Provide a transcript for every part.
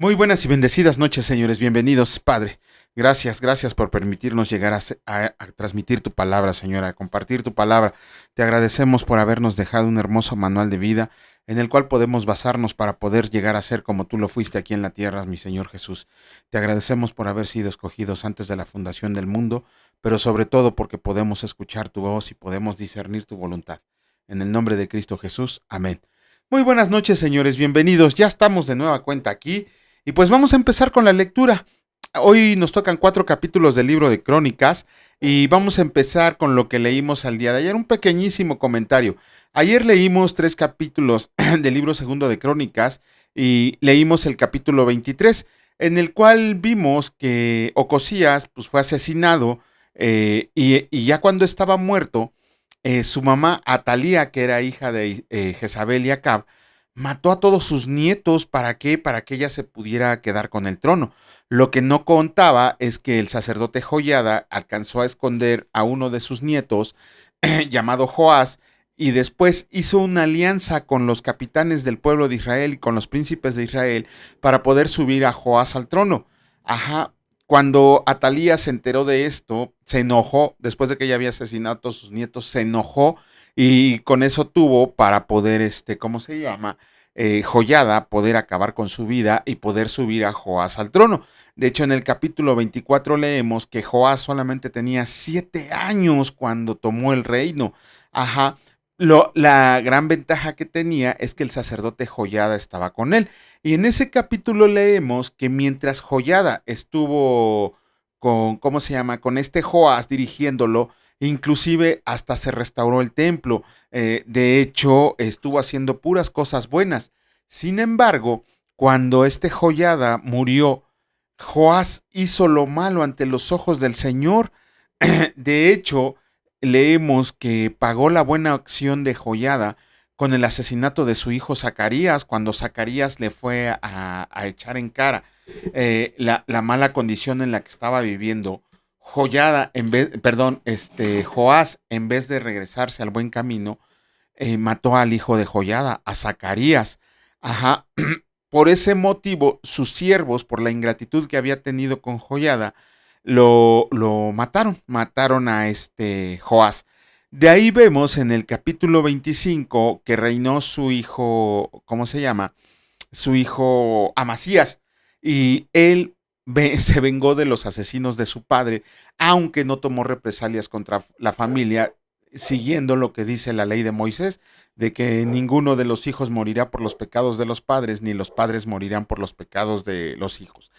Muy buenas y bendecidas noches, señores. Bienvenidos, Padre. Gracias por permitirnos llegar a transmitir tu palabra, Señora, a compartir tu palabra. Te agradecemos por habernos dejado un hermoso manual de vida en el cual podemos basarnos para poder llegar a ser como tú lo fuiste aquí en la tierra, mi Señor Jesús. Te agradecemos por haber sido escogidos antes de la fundación del mundo, pero sobre todo porque podemos escuchar tu voz y podemos discernir tu voluntad. En el nombre de Cristo Jesús. Amén. Muy buenas noches, señores. Bienvenidos. Ya estamos de nueva cuenta aquí. Y pues vamos a empezar con la lectura. Hoy nos tocan 4 capítulos del libro de Crónicas y vamos a empezar con lo que leímos al día de ayer, un pequeñísimo comentario. Ayer leímos 3 capítulos del libro segundo de Crónicas y leímos el capítulo 23, en el cual vimos que Ocosías pues, fue asesinado y ya cuando estaba muerto, su mamá Atalía, que era hija de Jezabel y Acab, mató a todos sus nietos. ¿Para qué? Para que ella se pudiera quedar con el trono. Lo que no contaba es que el sacerdote Joiada alcanzó a esconder a uno de sus nietos, llamado Joás, y después hizo una alianza con los capitanes del pueblo de Israel y con los príncipes de Israel para poder subir a Joás al trono. Ajá. Cuando Atalía se enteró de esto, se enojó, después de que ella había asesinado a todos sus nietos, se enojó y con eso tuvo para poder, ¿cómo se llama? Joyada, poder acabar con su vida y poder subir a Joás al trono. De hecho, en el capítulo 24 leemos que Joás solamente tenía 7 años cuando tomó el reino. Ajá. La gran ventaja que tenía es que el sacerdote Joyada estaba con él. Y en ese capítulo leemos que mientras Joyada estuvo con, ¿cómo se llama? Con este Joás dirigiéndolo, inclusive hasta se restauró el templo. De hecho, estuvo haciendo puras cosas buenas. Sin embargo, cuando este Joyada murió, Joás hizo lo malo ante los ojos del Señor. De hecho, leemos que pagó la buena acción de Joyada con el asesinato de su hijo Zacarías, cuando Zacarías le fue a echar en cara la mala condición en la que estaba viviendo. Joyada, Joás, en vez de regresarse al buen camino, mató al hijo de Joyada, a Zacarías. Ajá. Por ese motivo, sus siervos, por la ingratitud que había tenido con Joyada, lo mataron a Joás. De ahí vemos en el capítulo 25 que reinó su hijo, ¿cómo se llama? Su hijo Amasías. Y él se vengó de los asesinos de su padre, aunque no tomó represalias contra la familia, siguiendo lo que dice la ley de Moisés, de que ninguno de los hijos morirá por los pecados de los padres, ni los padres morirán por los pecados de los hijos.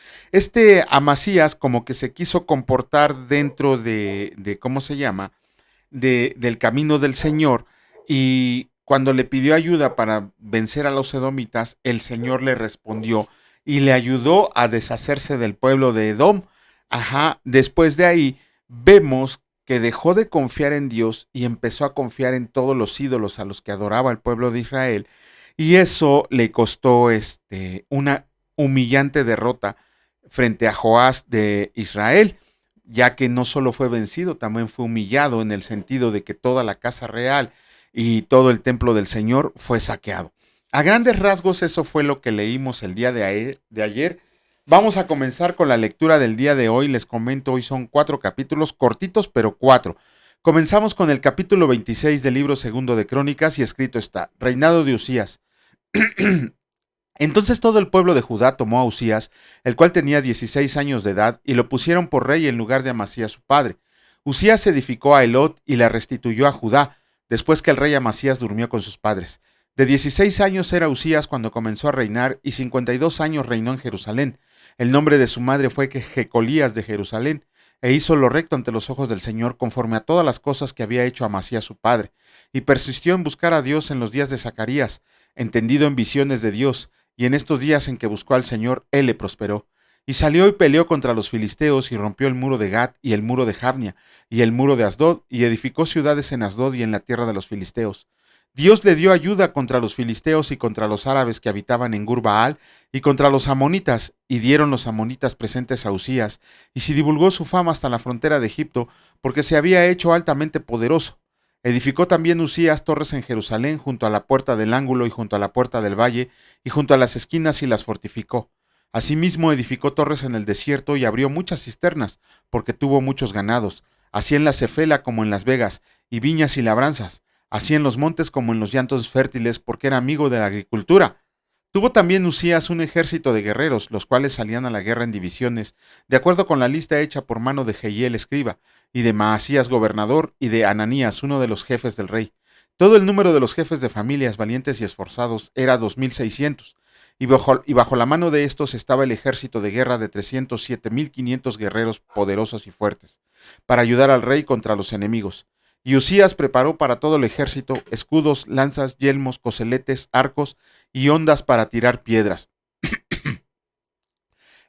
Amasías como que se quiso comportar dentro de ¿cómo se llama? Del camino del Señor, y cuando le pidió ayuda para vencer a los edomitas, el Señor le respondió y le ayudó a deshacerse del pueblo de Edom. Ajá, después de ahí vemos que dejó de confiar en Dios y empezó a confiar en todos los ídolos a los que adoraba el pueblo de Israel, y eso le costó una humillante derrota frente a Joás de Israel, ya que no solo fue vencido, también fue humillado, en el sentido de que toda la casa real y todo el templo del Señor fue saqueado. A grandes rasgos eso fue lo que leímos el día de ayer. Vamos a comenzar con la lectura del día de hoy. Les comento, hoy son 4 capítulos, cortitos pero 4. Comenzamos con el capítulo 26 del libro segundo de Crónicas, y escrito está: reinado de Usías. Entonces todo el pueblo de Judá tomó a Usías, el cual tenía 16 años de edad, y lo pusieron por rey en lugar de Amasías su padre. Usías edificó a Elot y la restituyó a Judá, después que el rey Amasías durmió con sus padres. De 16 años era Usías cuando comenzó a reinar, y 52 años reinó en Jerusalén. El nombre de su madre fue Jecolías de Jerusalén, e hizo lo recto ante los ojos del Señor, conforme a todas las cosas que había hecho Amasías su padre, y persistió en buscar a Dios en los días de Zacarías, entendido en visiones de Dios, y en estos días en que buscó al Señor, él le prosperó. Y salió y peleó contra los filisteos, y rompió el muro de Gat, y el muro de Jabnia, y el muro de Asdod, y edificó ciudades en Asdod y en la tierra de los filisteos. Dios le dio ayuda contra los filisteos y contra los árabes que habitaban en Gur-Baal, y contra los amonitas, y dieron los amonitas presentes a Usías, y se divulgó su fama hasta la frontera de Egipto, porque se había hecho altamente poderoso. Edificó también Usías torres en Jerusalén, junto a la puerta del ángulo y junto a la puerta del valle, y junto a las esquinas, y las fortificó. Asimismo edificó torres en el desierto y abrió muchas cisternas, porque tuvo muchos ganados, así en la Cefela como en las vegas, y viñas y labranzas, así en los montes como en los llantos fértiles, porque era amigo de la agricultura. Tuvo también Usías un ejército de guerreros, los cuales salían a la guerra en divisiones, de acuerdo con la lista hecha por mano de Jehiel escriba, y de Maasías gobernador, y de Ananías, uno de los jefes del rey. Todo el número de los jefes de familias valientes y esforzados era 2600, y bajo la mano de estos estaba el ejército de guerra de 307.500 guerreros poderosos y fuertes, para ayudar al rey contra los enemigos. Y Usías preparó para todo el ejército escudos, lanzas, yelmos, coseletes, arcos y hondas para tirar piedras.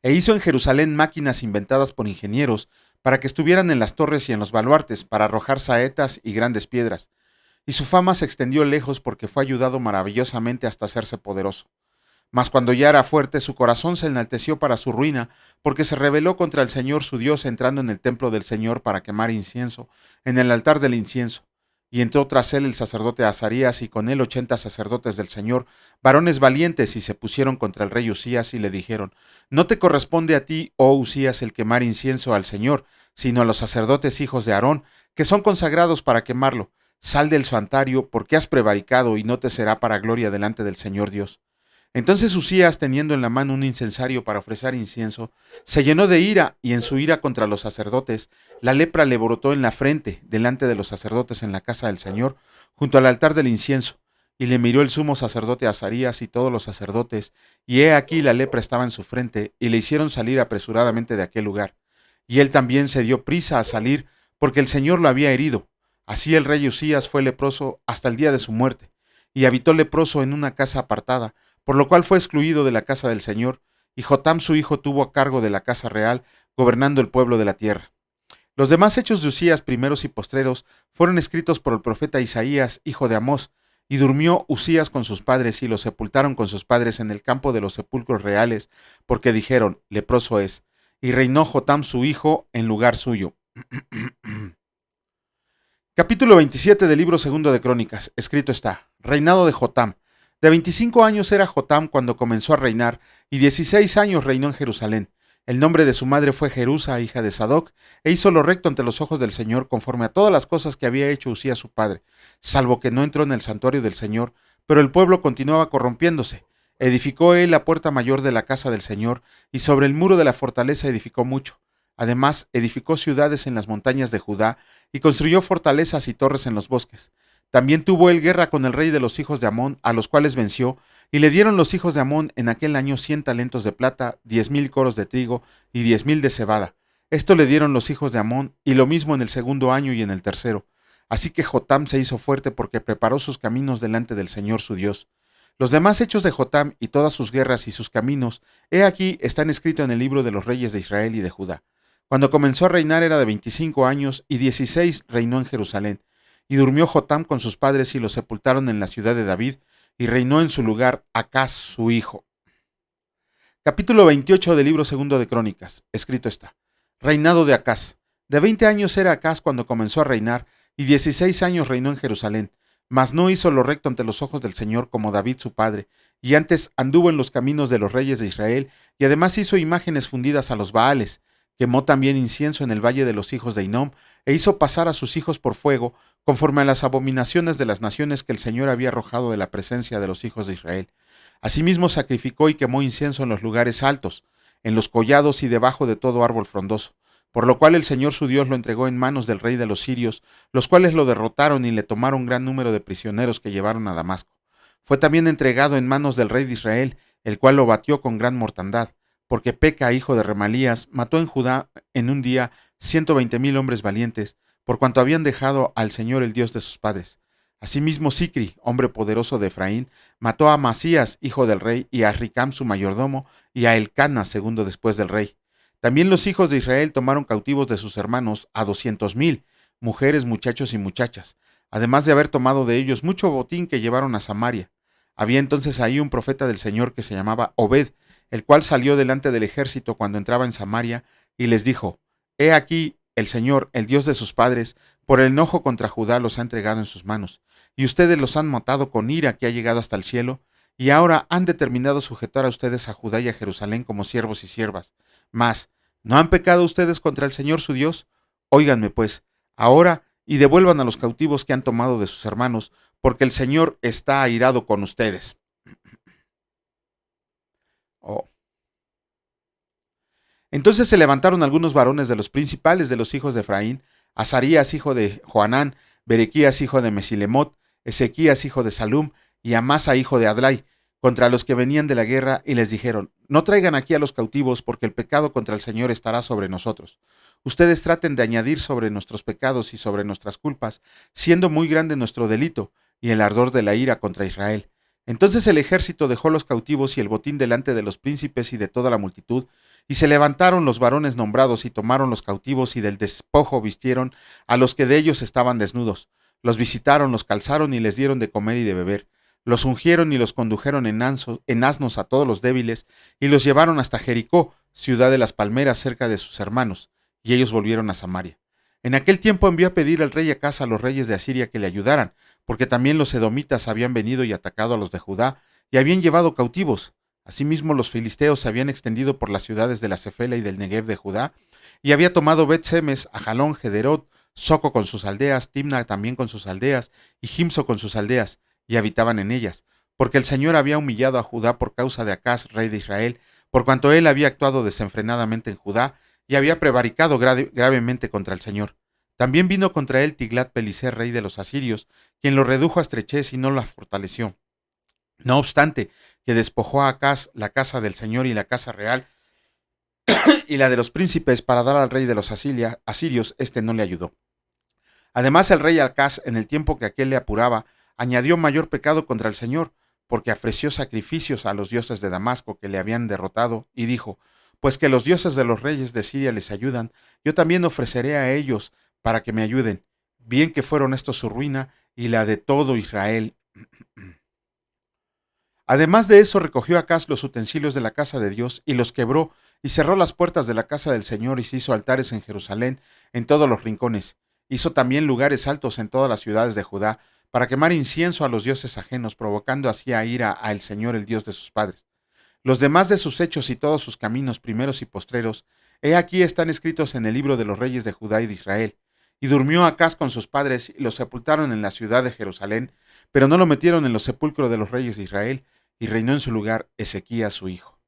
E hizo en Jerusalén máquinas inventadas por ingenieros para que estuvieran en las torres y en los baluartes, para arrojar saetas y grandes piedras. Y su fama se extendió lejos porque fue ayudado maravillosamente hasta hacerse poderoso. Mas cuando ya era fuerte, su corazón se enalteció para su ruina, porque se rebeló contra el Señor su Dios entrando en el templo del Señor para quemar incienso, en el altar del incienso. Y entró tras él el sacerdote Azarías, y con él 80 sacerdotes del Señor, varones valientes, y se pusieron contra el rey Usías, y le dijeron: No te corresponde a ti, oh Usías, el quemar incienso al Señor, sino a los sacerdotes hijos de Aarón, que son consagrados para quemarlo. Sal del santuario, porque has prevaricado, y no te será para gloria delante del Señor Dios. Entonces Usías, teniendo en la mano un incensario para ofrecer incienso, se llenó de ira, y en su ira contra los sacerdotes, la lepra le brotó en la frente, delante de los sacerdotes en la casa del Señor, junto al altar del incienso. Y le miró el sumo sacerdote Azarías y todos los sacerdotes, y he aquí la lepra estaba en su frente, y le hicieron salir apresuradamente de aquel lugar. Y él también se dio prisa a salir, porque el Señor lo había herido. Así el rey Usías fue leproso hasta el día de su muerte, y habitó leproso en una casa apartada, por lo cual fue excluido de la casa del Señor, y Jotam su hijo tuvo a cargo de la casa real, gobernando el pueblo de la tierra. Los demás hechos de Usías, primeros y postreros, fueron escritos por el profeta Isaías, hijo de Amós, y durmió Usías con sus padres, y lo sepultaron con sus padres en el campo de los sepulcros reales, porque dijeron: leproso es. Y reinó Jotam su hijo en lugar suyo. Capítulo 27 del libro segundo de Crónicas. Escrito está: Reinado de Jotam. De 25 años era Jotam cuando comenzó a reinar, y 16 años reinó en Jerusalén. El nombre de su madre fue Jerusa, hija de Sadoc, e hizo lo recto ante los ojos del Señor, conforme a todas las cosas que había hecho Usías su padre, salvo que no entró en el santuario del Señor, pero el pueblo continuaba corrompiéndose. Edificó él la puerta mayor de la casa del Señor, y sobre el muro de la fortaleza edificó mucho. Además, edificó ciudades en las montañas de Judá, y construyó fortalezas y torres en los bosques. También tuvo él guerra con el rey de los hijos de Amón, a los cuales venció, y le dieron los hijos de Amón en aquel año 100 talentos de plata, 10.000 coros de trigo y 10.000 de cebada. Esto le dieron los hijos de Amón, y lo mismo en el segundo año y en el tercero. Así que Jotam se hizo fuerte porque preparó sus caminos delante del Señor su Dios. Los demás hechos de Jotam y todas sus guerras y sus caminos, he aquí, están escritos en el libro de los reyes de Israel y de Judá. Cuando comenzó a reinar era de 25 años, y 16 reinó en Jerusalén. Y durmió Jotam con sus padres, y lo sepultaron en la ciudad de David, y reinó en su lugar Acaz su hijo. Capítulo 28 del libro segundo de Crónicas. Escrito está: Reinado de Acaz. De 20 años era Acaz cuando comenzó a reinar, y 16 años reinó en Jerusalén. Mas no hizo lo recto ante los ojos del Señor como David su padre, y antes anduvo en los caminos de los reyes de Israel, y además hizo imágenes fundidas a los Baales. Quemó también incienso en el valle de los hijos de Hinnom, e hizo pasar a sus hijos por fuego, conforme a las abominaciones de las naciones que el Señor había arrojado de la presencia de los hijos de Israel. Asimismo sacrificó y quemó incienso en los lugares altos, en los collados y debajo de todo árbol frondoso, por lo cual el Señor su Dios lo entregó en manos del rey de los sirios, los cuales lo derrotaron y le tomaron gran número de prisioneros que llevaron a Damasco. Fue también entregado en manos del rey de Israel, el cual lo batió con gran mortandad, porque Peca, hijo de Remalías, mató en Judá en un día 120.000 hombres valientes, por cuanto habían dejado al Señor el Dios de sus padres. Asimismo Sicri, hombre poderoso de Efraín, mató a Amasías, hijo del rey, y a Ricam su mayordomo, y a Elcana, segundo después del rey. También los hijos de Israel tomaron cautivos de sus hermanos a 200.000, mujeres, muchachos y muchachas, además de haber tomado de ellos mucho botín que llevaron a Samaria. Había entonces ahí un profeta del Señor que se llamaba Obed, el cual salió delante del ejército cuando entraba en Samaria, y les dijo: He aquí, el Señor, el Dios de sus padres, por el enojo contra Judá los ha entregado en sus manos, y ustedes los han matado con ira que ha llegado hasta el cielo, y ahora han determinado sujetar a ustedes a Judá y a Jerusalén como siervos y siervas. Mas, ¿no han pecado ustedes contra el Señor su Dios? Óiganme, pues, ahora y devuelvan a los cautivos que han tomado de sus hermanos, porque el Señor está airado con ustedes. Oh. Entonces se levantaron algunos varones de los principales de los hijos de Efraín, Azarías hijo de Joanán, Berequías hijo de Mesilemot, Ezequías hijo de Salum y Amasa hijo de Adlai, contra los que venían de la guerra, y les dijeron: no traigan aquí a los cautivos, porque el pecado contra el Señor estará sobre nosotros. Ustedes traten de añadir sobre nuestros pecados y sobre nuestras culpas, siendo muy grande nuestro delito y el ardor de la ira contra Israel. Entonces el ejército dejó los cautivos y el botín delante de los príncipes y de toda la multitud, y se levantaron los varones nombrados y tomaron los cautivos y del despojo vistieron a los que de ellos estaban desnudos. Los visitaron, los calzaron y les dieron de comer y de beber. Los ungieron y los condujeron en asnos a todos los débiles y los llevaron hasta Jericó, ciudad de las palmeras cerca de sus hermanos, y ellos volvieron a Samaria. En aquel tiempo envió a pedir el rey Acaz a los reyes de Asiria que le ayudaran, porque también los edomitas habían venido y atacado a los de Judá y habían llevado cautivos. Asimismo, los filisteos se habían extendido por las ciudades de la Cefela y del Negev de Judá, y había tomado Bet-Semes, Ajalón, Gederot, Soco con sus aldeas, Timna también con sus aldeas, y Gimso con sus aldeas, y habitaban en ellas, porque el Señor había humillado a Judá por causa de Acaz, rey de Israel, por cuanto él había actuado desenfrenadamente en Judá, y había prevaricado gravemente contra el Señor. También vino contra él Tiglat-Pileser, rey de los asirios, quien lo redujo a estrechez y no la fortaleció. No obstante, que despojó a Acaz la casa del Señor y la casa real y la de los príncipes para dar al rey de los asirios, este no le ayudó. Además, el rey Acaz, en el tiempo que aquel le apuraba, añadió mayor pecado contra el Señor, porque ofreció sacrificios a los dioses de Damasco que le habían derrotado, y dijo: pues que los dioses de los reyes de Siria les ayudan, yo también ofreceré a ellos para que me ayuden. Bien que fueron estos su ruina y la de todo Israel. Además de eso, recogió Acaz los utensilios de la casa de Dios y los quebró, y cerró las puertas de la casa del Señor, y se hizo altares en Jerusalén en todos los rincones. Hizo también lugares altos en todas las ciudades de Judá, para quemar incienso a los dioses ajenos, provocando así a ira al Señor, el Dios de sus padres. Los demás de sus hechos y todos sus caminos, primeros y postreros, he aquí están escritos en el libro de los reyes de Judá y de Israel. Y durmió Acaz con sus padres, y lo sepultaron en la ciudad de Jerusalén, pero no lo metieron en los sepulcros de los reyes de Israel, y reinó en su lugar Ezequías su hijo.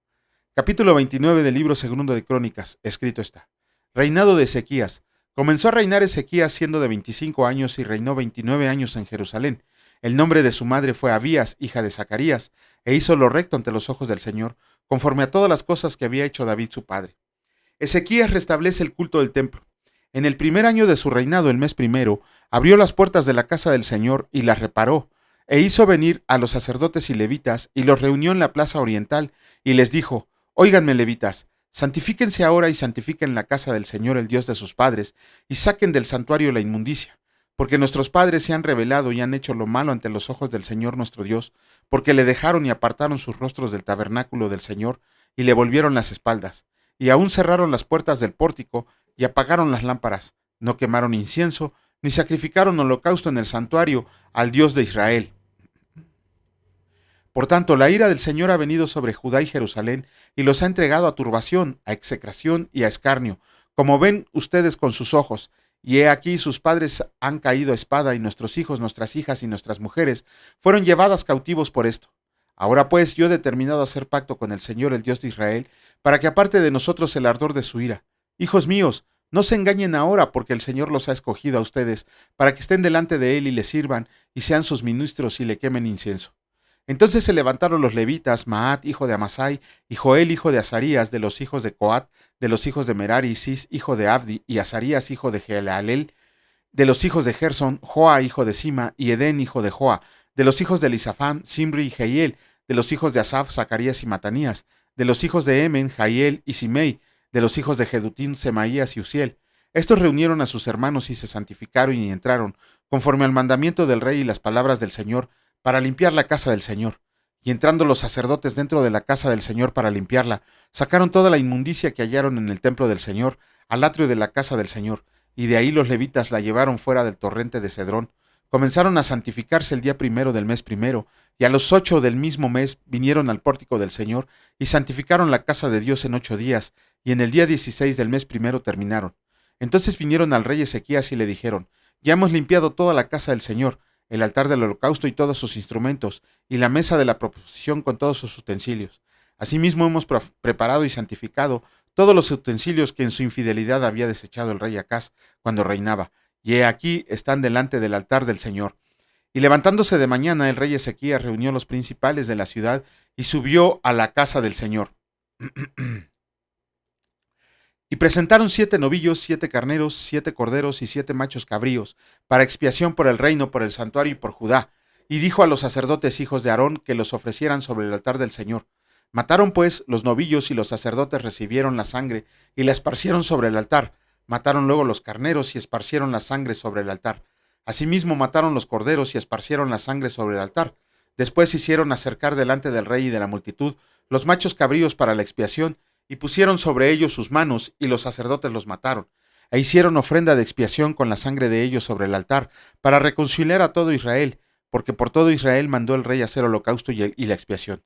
Capítulo 29 del libro segundo de Crónicas, escrito está: reinado de Ezequías. Comenzó a reinar Ezequías siendo de 25 años y reinó 29 años en Jerusalén. El nombre de su madre fue Abías, hija de Zacarías, e hizo lo recto ante los ojos del Señor, conforme a todas las cosas que había hecho David su padre. Ezequías restablece el culto del templo. En el primer año de su reinado, el mes primero, abrió las puertas de la casa del Señor y las reparó, e hizo venir a los sacerdotes y levitas, y los reunió en la plaza oriental, y les dijo: óiganme, levitas, santifíquense ahora y santifiquen la casa del Señor, el Dios de sus padres, y saquen del santuario la inmundicia, porque nuestros padres se han rebelado y han hecho lo malo ante los ojos del Señor nuestro Dios, porque le dejaron y apartaron sus rostros del tabernáculo del Señor, y le volvieron las espaldas, y aún cerraron las puertas del pórtico, y apagaron las lámparas, no quemaron incienso, ni sacrificaron holocausto en el santuario al Dios de Israel. Por tanto, la ira del Señor ha venido sobre Judá y Jerusalén, y los ha entregado a turbación, a execración y a escarnio, como ven ustedes con sus ojos. Y he aquí sus padres han caído a espada, y nuestros hijos, nuestras hijas y nuestras mujeres fueron llevadas cautivos por esto. Ahora pues yo he determinado hacer pacto con el Señor, el Dios de Israel, para que aparte de nosotros el ardor de su ira. Hijos míos, no se engañen ahora, porque el Señor los ha escogido a ustedes, para que estén delante de él y le sirvan, y sean sus ministros y le quemen incienso. Entonces se levantaron los levitas, Maat, hijo de Amasai, y Joel, hijo de Azarías, de los hijos de Coat, de los hijos de Merari, y Cis, hijo de Abdi, y Azarías, hijo de Jehalelel, de los hijos de Gersón, Joa, hijo de Sima, y Edén, hijo de Joa, de los hijos de Elisafán, Simri y Jehiel, de los hijos de Asaf, Zacarías y Matanías, de los hijos de Emen, Jaiel y Simei, de los hijos de Jedutín, Semaías y Uziel. Estos reunieron a sus hermanos y se santificaron y entraron, conforme al mandamiento del rey y las palabras del Señor, para limpiar la casa del Señor. Y entrando los sacerdotes dentro de la casa del Señor para limpiarla, sacaron toda la inmundicia que hallaron en el templo del Señor, al atrio de la casa del Señor, y de ahí los levitas la llevaron fuera del torrente de Cedrón. Comenzaron a santificarse el día primero del mes primero, Y a los 8 del mismo mes vinieron al pórtico del Señor y santificaron la casa de Dios en 8 días, y en el día 16 del mes primero terminaron. Entonces vinieron al rey Ezequías y le dijeron: ya hemos limpiado toda la casa del Señor, el altar del holocausto y todos sus instrumentos, y la mesa de la proposición con todos sus utensilios. Asimismo hemos preparado y santificado todos los utensilios que en su infidelidad había desechado el rey Acaz cuando reinaba, y he aquí están delante del altar del Señor. Y levantándose de mañana, el rey Ezequías reunió a los principales de la ciudad y subió a la casa del Señor. Y presentaron 7 novillos, 7 carneros, 7 corderos y 7 machos cabríos, para expiación por el reino, por el santuario y por Judá. Y dijo a los sacerdotes hijos de Aarón que los ofrecieran sobre el altar del Señor. Mataron pues los novillos, y los sacerdotes recibieron la sangre y la esparcieron sobre el altar. Mataron luego los carneros y esparcieron la sangre sobre el altar. Asimismo mataron los corderos y esparcieron la sangre sobre el altar. Después hicieron acercar delante del rey y de la multitud los machos cabríos para la expiación, y pusieron sobre ellos sus manos, y los sacerdotes los mataron. E hicieron ofrenda de expiación con la sangre de ellos sobre el altar, para reconciliar a todo Israel, porque por todo Israel mandó el rey hacer holocausto y la expiación.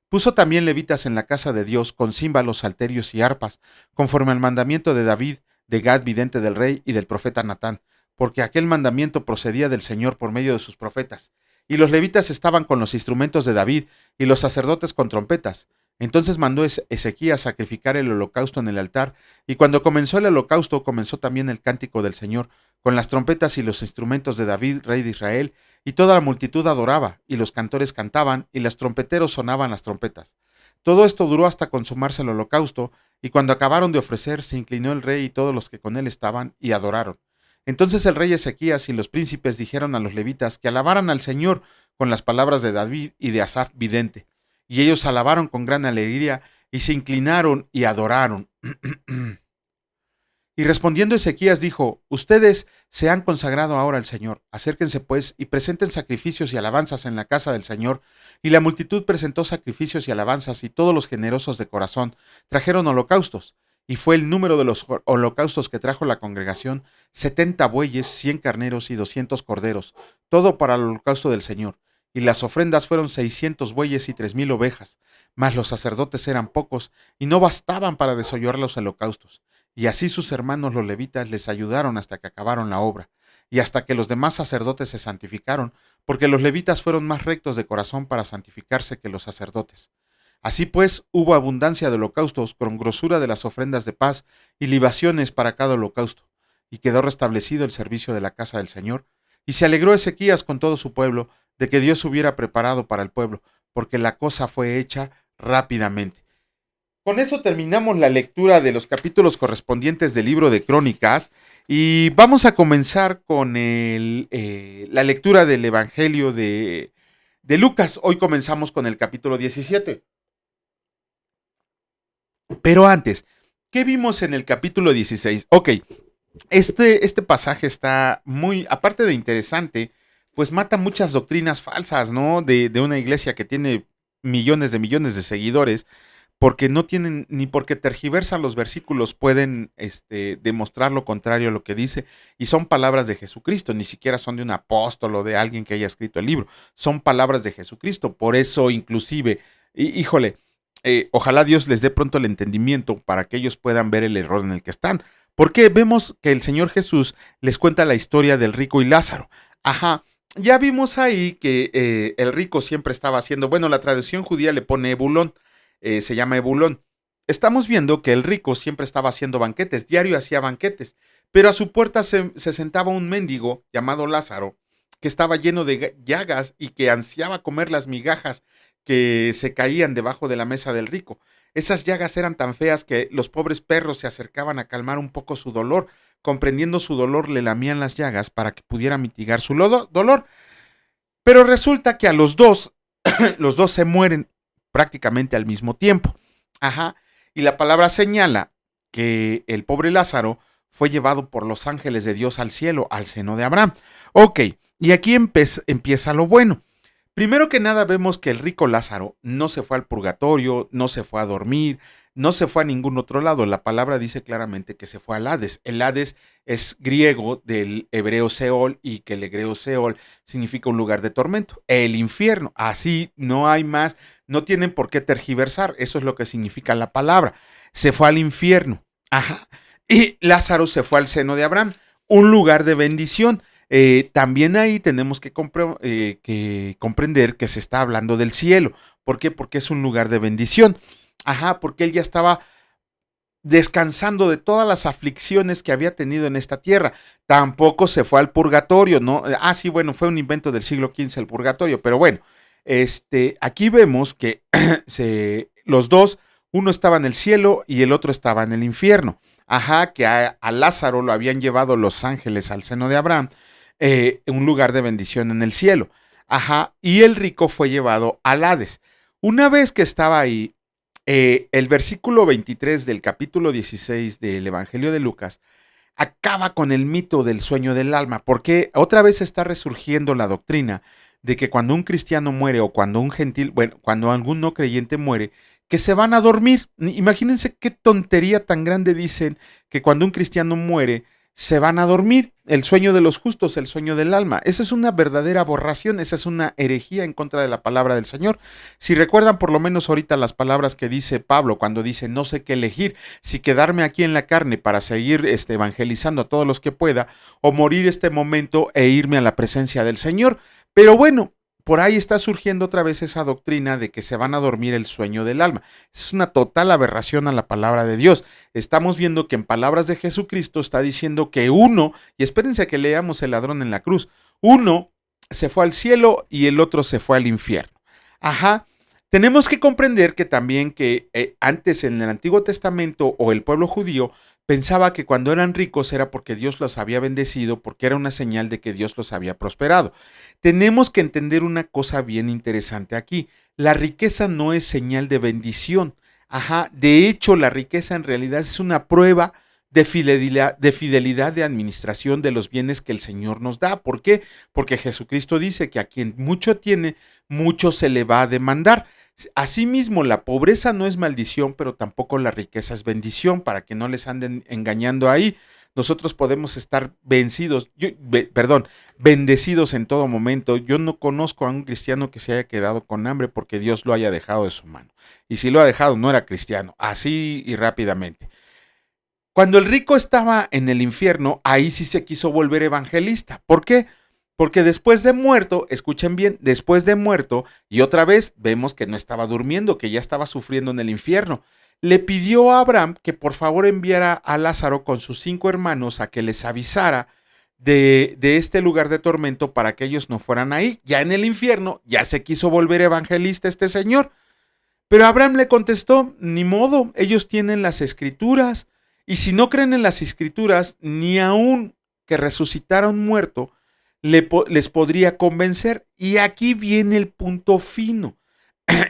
Puso también levitas en la casa de Dios, con címbalos, salterios y arpas, conforme al mandamiento de David, de Gad, vidente del rey, y del profeta Natán, porque aquel mandamiento procedía del Señor por medio de sus profetas. Y los levitas estaban con los instrumentos de David, y los sacerdotes con trompetas. Entonces mandó Ezequías sacrificar el holocausto en el altar, y cuando comenzó el holocausto, comenzó también el cántico del Señor, con las trompetas y los instrumentos de David, rey de Israel, y toda la multitud adoraba, y los cantores cantaban, y los trompeteros sonaban las trompetas. Todo esto duró hasta consumarse el holocausto, y cuando acabaron de ofrecer, se inclinó el rey y todos los que con él estaban, y adoraron. Entonces el rey Ezequías y los príncipes dijeron a los levitas que alabaran al Señor con las palabras de David y de Asaf vidente. Y ellos alabaron con gran alegría, y se inclinaron y adoraron. Y respondiendo Ezequías dijo: ustedes se han consagrado ahora al Señor, acérquense pues y presenten sacrificios y alabanzas en la casa del Señor. Y la multitud presentó sacrificios y alabanzas, y todos los generosos de corazón trajeron holocaustos. Y fue el número de los holocaustos que trajo la congregación 70 bueyes, 100 carneros y 200 corderos, todo para el holocausto del Señor. Y las ofrendas fueron 600 bueyes y 3000 ovejas, mas los sacerdotes eran pocos y no bastaban para desollar los holocaustos. Y así sus hermanos los levitas les ayudaron hasta que acabaron la obra, y hasta que los demás sacerdotes se santificaron, porque los levitas fueron más rectos de corazón para santificarse que los sacerdotes. Así pues, hubo abundancia de holocaustos con grosura de las ofrendas de paz y libaciones para cada holocausto, y quedó restablecido el servicio de la casa del Señor. Y se alegró Ezequías con todo su pueblo de que Dios hubiera preparado para el pueblo, porque la cosa fue hecha rápidamente. Con eso terminamos la lectura de los capítulos correspondientes del libro de Crónicas, y vamos a comenzar con la lectura del Evangelio de Lucas. Hoy comenzamos con el capítulo 17. Pero antes, ¿qué vimos en el capítulo 16? Ok, este pasaje está muy, aparte de interesante, pues mata muchas doctrinas falsas, ¿no? De una iglesia que tiene millones de seguidores, porque no tienen, ni porque tergiversan los versículos, pueden demostrar lo contrario a lo que dice, y son palabras de Jesucristo, ni siquiera son de un apóstol o de alguien que haya escrito el libro, son palabras de Jesucristo. Por eso inclusive, híjole, ojalá Dios les dé pronto el entendimiento para que ellos puedan ver el error en el que están, porque vemos que el Señor Jesús les cuenta la historia del rico y Lázaro. Ajá, ya vimos ahí que el rico siempre estaba haciendo, bueno, la tradición judía le pone ebulón, se llama ebulón. Estamos viendo que el rico siempre estaba haciendo banquetes, diario hacía banquetes, pero a su puerta se sentaba un mendigo llamado Lázaro, que estaba lleno de llagas y que ansiaba comer las migajas que se caían debajo de la mesa del rico. Esas llagas eran tan feas que los pobres perros se acercaban a calmar un poco su dolor. Comprendiendo su dolor, le lamían las llagas para que pudiera mitigar su dolor. Pero resulta que a los dos se mueren prácticamente al mismo tiempo. Ajá. Y la palabra señala que el pobre Lázaro fue llevado por los ángeles de Dios al cielo, al seno de Abraham. Ok, y aquí empieza lo bueno. Primero que nada vemos que el rico Lázaro no se fue al purgatorio, no se fue a dormir, no se fue a ningún otro lado. La palabra dice claramente que se fue al Hades. El Hades es griego del hebreo Seol y que el hebreo Seol significa un lugar de tormento. El infierno, así no hay más, no tienen por qué tergiversar. Eso es lo que significa la palabra. Se fue al infierno. Ajá. Y Lázaro se fue al seno de Abraham, un lugar de bendición. También ahí tenemos que comprender que se está hablando del cielo. ¿Por qué? Porque es un lugar de bendición. Ajá, porque él ya estaba descansando de todas las aflicciones que había tenido en esta tierra. Tampoco se fue al purgatorio, ¿no? Sí, bueno, fue un invento del siglo XV el purgatorio, pero bueno, aquí vemos que los dos, uno estaba en el cielo y el otro estaba en el infierno. Ajá, que a Lázaro lo habían llevado los ángeles al seno de Abraham, un lugar de bendición en el cielo. Ajá, y el rico fue llevado al Hades. Una vez que estaba ahí, el versículo 23 del capítulo 16 del Evangelio de Lucas acaba con el mito del sueño del alma, porque otra vez está resurgiendo la doctrina de que cuando un cristiano muere o cuando un gentil, bueno, cuando algún no creyente muere, que se van a dormir. Imagínense qué tontería tan grande dicen que cuando un cristiano muere, se van a dormir. El sueño de los justos, el sueño del alma. Esa es una verdadera aberración, esa es una herejía en contra de la palabra del Señor. Si recuerdan por lo menos ahorita las palabras que dice Pablo cuando dice no sé qué elegir, si quedarme aquí en la carne para seguir evangelizando a todos los que pueda, o morir este momento e irme a la presencia del Señor. Pero bueno, por ahí está surgiendo otra vez esa doctrina de que se van a dormir el sueño del alma. Es una total aberración a la palabra de Dios. Estamos viendo que en palabras de Jesucristo está diciendo que uno, y espérense a que leamos el ladrón en la cruz, uno se fue al cielo y el otro se fue al infierno. Ajá. Tenemos que comprender que también que antes en el Antiguo Testamento o el pueblo judío pensaba que cuando eran ricos era porque Dios los había bendecido, porque era una señal de que Dios los había prosperado. Tenemos que entender una cosa bien interesante aquí. La riqueza no es señal de bendición. Ajá, de hecho, la riqueza en realidad es una prueba de fidelidad de administración de los bienes que el Señor nos da. ¿Por qué? Porque Jesucristo dice que a quien mucho tiene, mucho se le va a demandar. Asimismo, la pobreza no es maldición, pero tampoco la riqueza es bendición, para que no les anden engañando ahí. Nosotros podemos estar bendecidos en todo momento. Yo no conozco a un cristiano que se haya quedado con hambre porque Dios lo haya dejado de su mano. Y si lo ha dejado, no era cristiano. Así y rápidamente. Cuando el rico estaba en el infierno, ahí sí se quiso volver evangelista. ¿Por qué? Porque después de muerto, escuchen bien, después de muerto, y otra vez vemos que no estaba durmiendo, que ya estaba sufriendo en el infierno, le pidió a Abraham que por favor enviara a Lázaro con sus 5 hermanos a que les avisara de este lugar de tormento para que ellos no fueran ahí. Ya en el infierno, ya se quiso volver evangelista este señor. Pero Abraham le contestó, ni modo, ellos tienen las escrituras, y si no creen en las escrituras, ni aun que resucitara un muerto, les podría convencer. Y aquí viene el punto fino.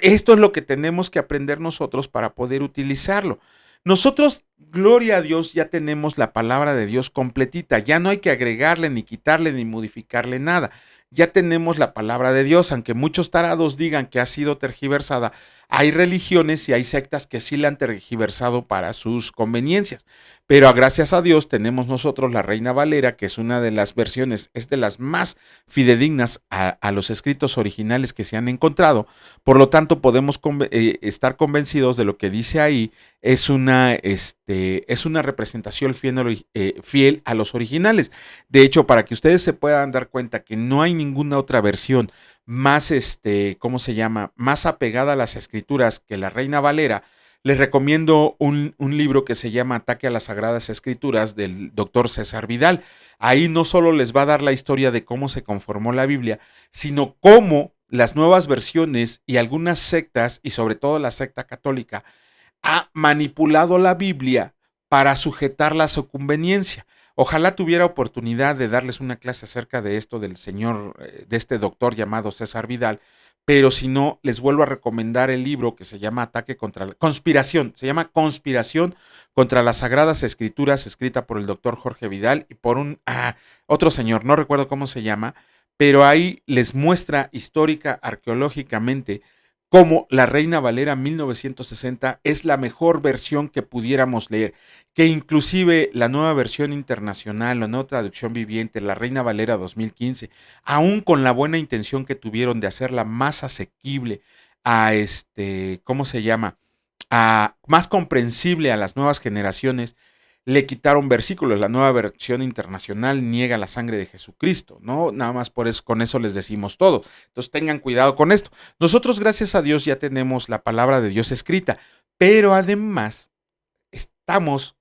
Esto es lo que tenemos que aprender nosotros para poder utilizarlo. Nosotros, gloria a Dios, ya tenemos la palabra de Dios completita. Ya no hay que agregarle, ni quitarle, ni modificarle nada. Ya tenemos la palabra de Dios, aunque muchos tarados digan que ha sido tergiversada. Hay religiones y hay sectas que sí la han tergiversado para sus conveniencias. Pero gracias a Dios tenemos nosotros la Reina Valera, que es una de las versiones, es de las más fidedignas a los escritos originales que se han encontrado. Por lo tanto, podemos estar convencidos de lo que dice ahí. Es una representación fiel a los originales. De hecho, para que ustedes se puedan dar cuenta que no hay ninguna otra versión más, ¿cómo se llama? Más apegada a las escrituras que la Reina Valera, les recomiendo un libro que se llama Ataque a las Sagradas Escrituras del doctor César Vidal. Ahí no solo les va a dar la historia de cómo se conformó la Biblia, sino cómo las nuevas versiones y algunas sectas, y sobre todo la secta católica, ha manipulado la Biblia para sujetarla a su conveniencia. Ojalá tuviera oportunidad de darles una clase acerca de esto del señor, de este doctor llamado César Vidal, pero si no, les vuelvo a recomendar el libro que se llama Ataque contra la Conspiración, se llama Conspiración contra las Sagradas Escrituras, escrita por el doctor Jorge Vidal y por otro señor, no recuerdo cómo se llama, pero ahí les muestra histórica, arqueológicamente, como la Reina Valera 1960 es la mejor versión que pudiéramos leer, que inclusive la nueva versión internacional, la nueva traducción viviente, la Reina Valera 2015, aún con la buena intención que tuvieron de hacerla más asequible a ¿cómo se llama? A más comprensible a las nuevas generaciones, le quitaron versículos. La nueva versión internacional niega la sangre de Jesucristo, ¿no? Nada más por eso, con eso les decimos todo. Entonces tengan cuidado con esto. Nosotros, gracias a Dios, ya tenemos la palabra de Dios escrita, pero además estamos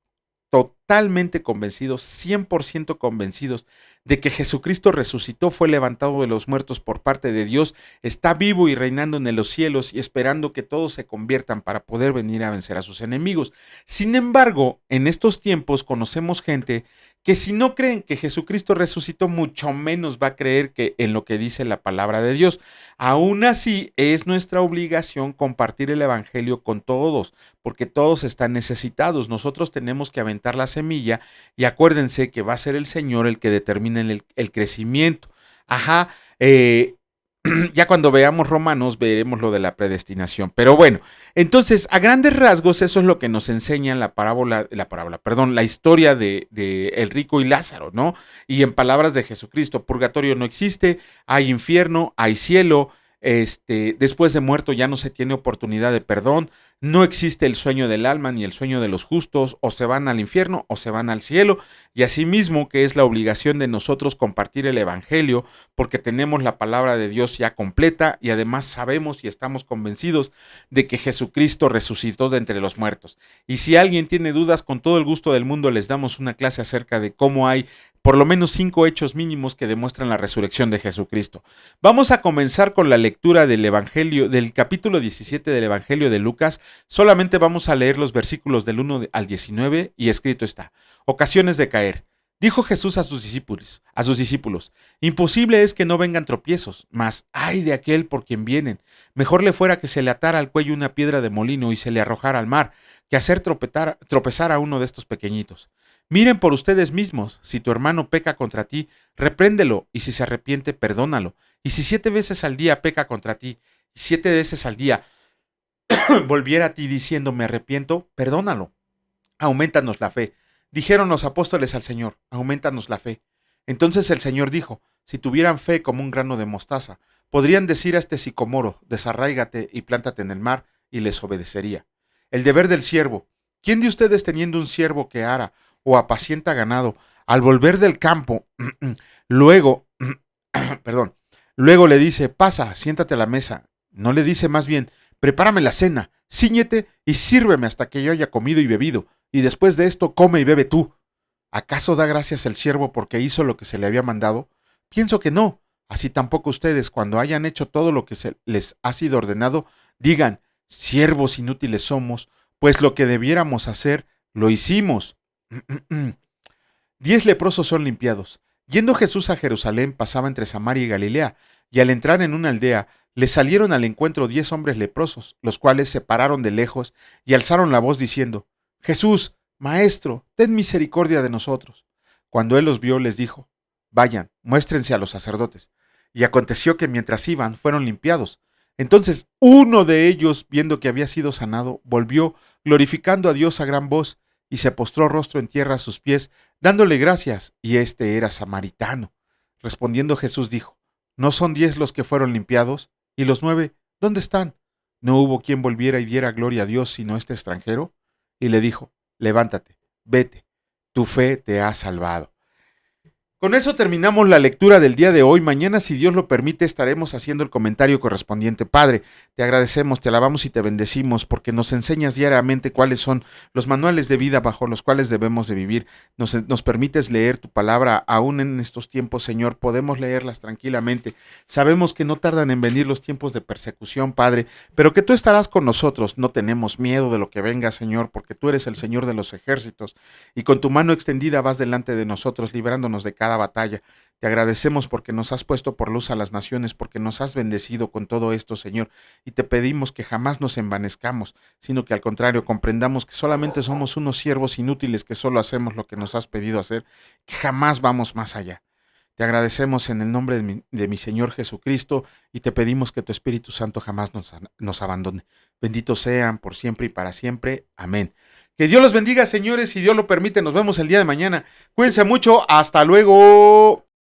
totalmente convencidos, 100% convencidos de que Jesucristo resucitó, fue levantado de los muertos por parte de Dios, está vivo y reinando en los cielos y esperando que todos se conviertan para poder venir a vencer a sus enemigos. Sin embargo, en estos tiempos conocemos gente que si no creen que Jesucristo resucitó, mucho menos va a creer que en lo que dice la palabra de Dios. Aún así, es nuestra obligación compartir el evangelio con todos, porque todos están necesitados. Nosotros tenemos que aventar la semilla y acuérdense que va a ser el Señor el que determine el crecimiento. Ajá, ya cuando veamos Romanos veremos lo de la predestinación. Pero bueno, entonces a grandes rasgos eso es lo que nos enseña la historia de el rico y Lázaro, ¿no? Y en palabras de Jesucristo, purgatorio no existe, hay infierno, hay cielo. Después de muerto ya no se tiene oportunidad de perdón, no existe el sueño del alma ni el sueño de los justos, o se van al infierno o se van al cielo, y asimismo que es la obligación de nosotros compartir el evangelio, porque tenemos la palabra de Dios ya completa y además sabemos y estamos convencidos de que Jesucristo resucitó de entre los muertos. Y si alguien tiene dudas, con todo el gusto del mundo les damos una clase acerca de cómo hay por lo menos 5 hechos mínimos que demuestran la resurrección de Jesucristo. Vamos a comenzar con la lectura del Evangelio, del capítulo 17 del Evangelio de Lucas. Solamente vamos a leer los versículos del 1 al 19 y escrito está: ocasiones de caer. Dijo Jesús a sus discípulos, imposible es que no vengan tropiezos, mas ay de aquel por quien vienen. Mejor le fuera que se le atara al cuello una piedra de molino y se le arrojara al mar, que hacer tropezar a uno de estos pequeñitos. Miren por ustedes mismos, si tu hermano peca contra ti, repréndelo, y si se arrepiente, perdónalo. Y si 7 veces al día peca contra ti, y 7 veces al día volviera a ti diciendo me arrepiento, perdónalo. Aumentanos la fe. Dijeron los apóstoles al Señor, aumentanos la fe. Entonces el Señor dijo, si tuvieran fe como un grano de mostaza, podrían decir a este sicomoro, desarráigate y plántate en el mar, y les obedecería. El deber del siervo. ¿Quién de ustedes teniendo un siervo que ara o apacienta ganado, al volver del campo, luego, perdón, luego le dice, pasa, siéntate a la mesa? No le dice más bien, prepárame la cena, cíñete y sírveme hasta que yo haya comido y bebido, y después de esto come y bebe tú. ¿Acaso da gracias el siervo porque hizo lo que se le había mandado? Pienso que no. Así tampoco ustedes, cuando hayan hecho todo lo que se les ha sido ordenado, digan, siervos inútiles somos, pues lo que debiéramos hacer, lo hicimos. 10 leprosos son limpiados. Yendo Jesús a Jerusalén, pasaba entre Samaria y Galilea, y al entrar en una aldea, le salieron al encuentro 10 hombres leprosos, los cuales se pararon de lejos y alzaron la voz diciendo, Jesús, Maestro, ten misericordia de nosotros. Cuando él los vio, les dijo, vayan, muéstrense a los sacerdotes. Y aconteció que mientras iban, fueron limpiados. Entonces uno de ellos, viendo que había sido sanado, volvió, glorificando a Dios a gran voz, y se postró rostro en tierra a sus pies, dándole gracias, y este era samaritano. Respondiendo Jesús dijo, ¿no son 10 los que fueron limpiados? ¿Y los 9, dónde están? ¿No hubo quien volviera y diera gloria a Dios sino este extranjero? Y le dijo, levántate, vete, tu fe te ha salvado. Con eso terminamos la lectura del día de hoy. Mañana, si Dios lo permite, estaremos haciendo el comentario correspondiente. Padre, te agradecemos, te alabamos y te bendecimos porque nos enseñas diariamente cuáles son los manuales de vida bajo los cuales debemos de vivir. Nos permites leer tu palabra aún en estos tiempos, Señor. Podemos leerlas tranquilamente. Sabemos que no tardan en venir los tiempos de persecución, Padre, pero que tú estarás con nosotros. No tenemos miedo de lo que venga, Señor, porque tú eres el Señor de los ejércitos y con tu mano extendida vas delante de nosotros, librándonos de cada batalla. Te agradecemos porque nos has puesto por luz a las naciones, porque nos has bendecido con todo esto, Señor, y te pedimos que jamás nos envanezcamos, sino que al contrario comprendamos que solamente somos unos siervos inútiles que solo hacemos lo que nos has pedido hacer, que jamás vamos más allá. Te agradecemos en el nombre de mi Señor Jesucristo y te pedimos que tu Espíritu Santo jamás nos abandone. Benditos sean por siempre y para siempre. Amén. Que Dios los bendiga, señores, si Dios lo permite. Nos vemos el día de mañana. Cuídense mucho. Hasta luego.